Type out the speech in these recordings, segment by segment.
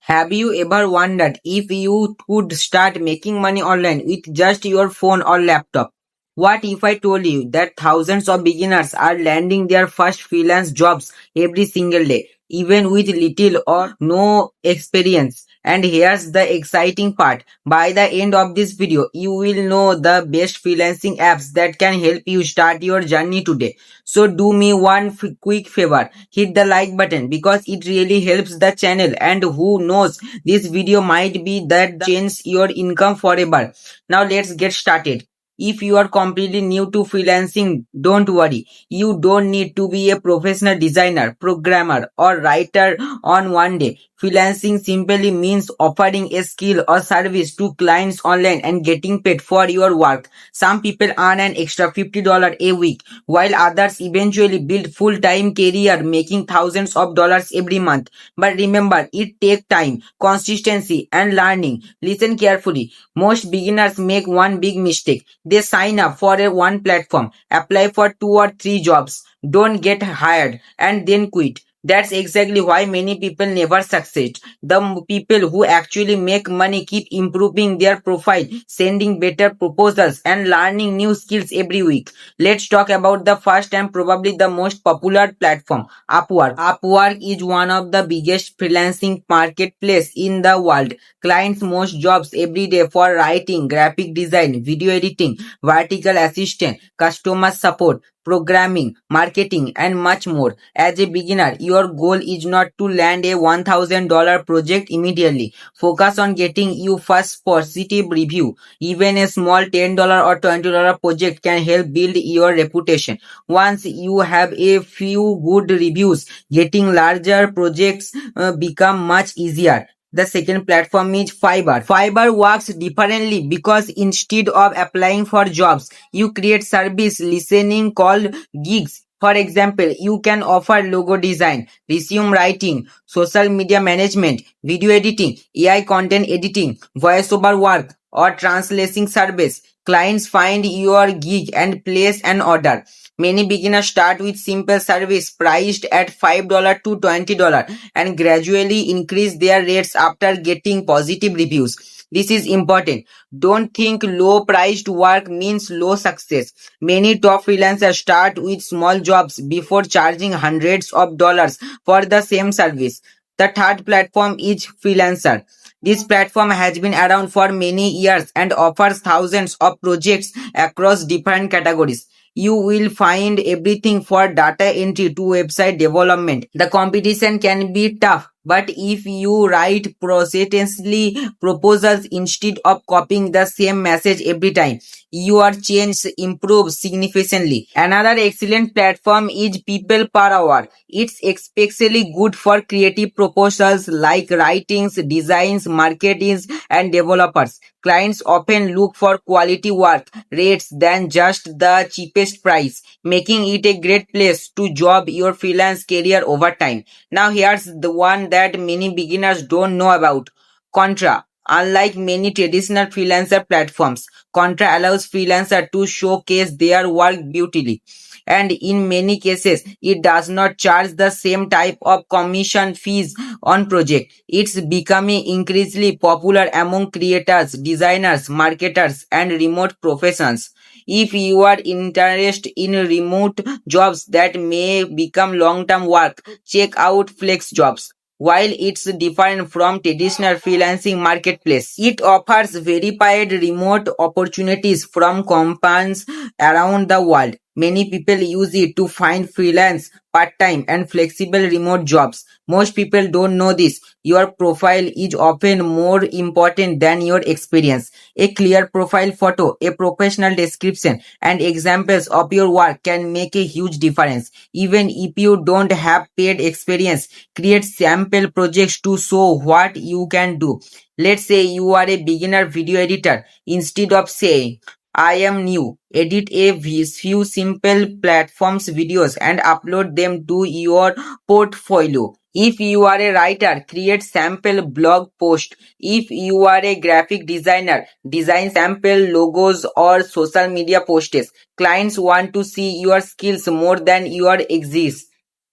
Have you ever wondered if you could start making money online with just your phone or laptop? What if I told you that thousands of beginners are landing their first freelance jobs every single day, even with little or no experience? And here's the exciting part. By the end of this video, you will know the best freelancing apps that can help you start your journey today. So do me one quick favor, hit the like button because it really helps the channel, and who knows, this video might be that change your income forever. Now let's get started. If you are completely new to freelancing, don't worry. You don't need to be a professional designer, programmer, or writer on one day. Freelancing simply means offering a skill or service to clients online and getting paid for your work. Some people earn an extra $50 a week, while others eventually build full-time career making thousands of dollars every month. But remember, it takes time, consistency, and learning. Listen carefully. Most beginners make one big mistake. They sign up for one platform, apply for 2 or 3 jobs, don't get hired, and then quit. That's exactly why many people never succeed. The people who actually make money keep improving their profile, sending better proposals, and learning new skills every week. Let's talk about the first and probably the most popular platform, Upwork. Upwork is one of the biggest freelancing marketplace in the world. Clients most jobs every day for writing, graphic design, video editing, vertical assistant, customer support, programming, marketing, and much more. As a beginner, your goal is not to land a $1,000 project immediately. Focus on getting your first positive review. Even a small $10 or $20 project can help build your reputation. Once you have a few good reviews, getting larger projects become much easier. The second platform is Fiverr. Fiverr works differently because instead of applying for jobs, you create service listening called gigs. For example, you can offer logo design, resume writing, social media management, video editing, AI content editing, voiceover work, or translating service. Clients find your gig and place an order. Many beginners start with simple service priced at $5 to $20 and gradually increase their rates after getting positive reviews. This is important. Don't think low priced work means low success. Many top freelancers start with small jobs before charging hundreds of dollars for the same service. The third platform is Freelancer. This platform has been around for many years and offers thousands of projects across different categories. You will find everything for data entry to website development. The competition can be tough, but if you write consistently proposals instead of copying the same message every time, your change improves significantly. Another excellent platform is People Per Hour. It's especially good for creative proposals like writings, designs, marketings, and developers. Clients often look for quality work rates than just the cheapest price, making it a great place to job your freelance career over time. Now here's the one that many beginners don't know about, Contra. Unlike many traditional freelancer platforms, Contra allows freelancers to showcase their work beautifully. And in many cases, it does not charge the same type of commission fees on project. It's becoming increasingly popular among creators, designers, marketers, and remote professionals. If you are interested in remote jobs that may become long-term work, check out Flex Jobs. While it's different from traditional freelancing marketplace, it offers verified remote opportunities from companies around the world. Many people use it to find freelance, part-time, and flexible remote jobs. Most people don't know this. Your profile is often more important than your experience. A clear profile photo, a professional description, and examples of your work can make a huge difference. Even if you don't have paid experience, create sample projects to show what you can do. Let's say you are a beginner video editor. Instead of saying, I am new, edit a few simple platforms videos and upload them to your portfolio. If you are a writer, create sample blog post. If you are a graphic designer, design sample logos or social media posts. Clients want to see your skills more than your exists.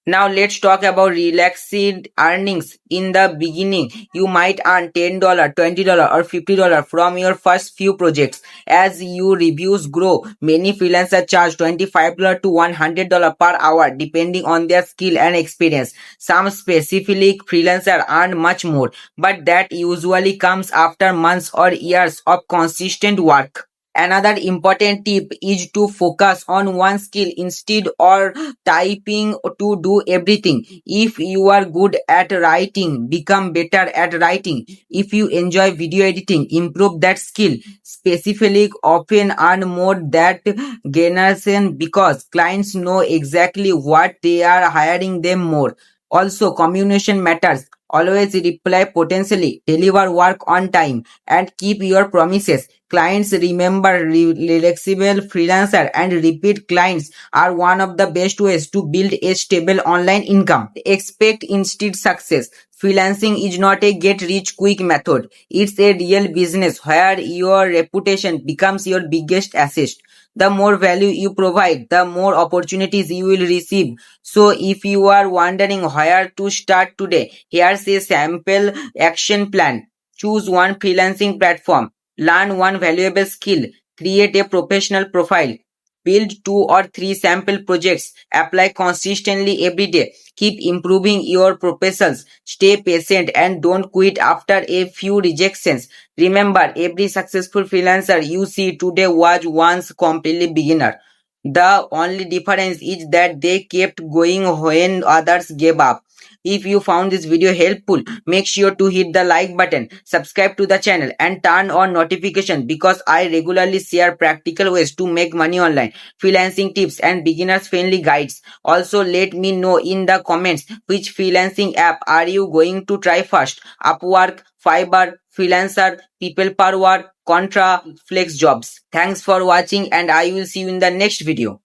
Now let's talk about relaxed earnings. In the beginning, you might earn $10, $20 or $50 from your first few projects. As your reviews grow, many freelancers charge $25 to $100 per hour depending on their skill and experience. Some specific freelancers earn much more, but that usually comes after months or years of consistent work. Another important tip is to focus on one skill instead or typing to do everything. If you are good at writing, become better at writing. If you enjoy video editing, improve that skill. Specifically, often earn more that generation because clients know exactly what they are hiring them more. Also, communication matters. Always reply potentially, deliver work on time, and keep your promises. Clients remember flexible freelancer and repeat clients are one of the best ways to build a stable online income. Expect instant success. Freelancing is not a get rich quick method. It's a real business where your reputation becomes your biggest asset. The more value you provide, the more opportunities you will receive. So if you are wondering where to start today, here's a sample action plan. Choose one freelancing platform. Learn one valuable skill. Create a professional profile. Build 2 or 3 sample projects. Apply consistently every day. Keep improving your proposals. Stay patient and don't quit after a few rejections. Remember, every successful freelancer you see today was once completely beginner. The only difference is that they kept going when others gave up. If you found this video helpful, make sure to hit the like button, subscribe to the channel and turn on notification because I regularly share practical ways to make money online, freelancing tips and beginners friendly guides. Also let me know in the comments which freelancing app are you going to try first. Upwork, Fiverr, Freelancer, People Per Hour, Contra, Flex Jobs. Thanks for watching and I will see you in the next video.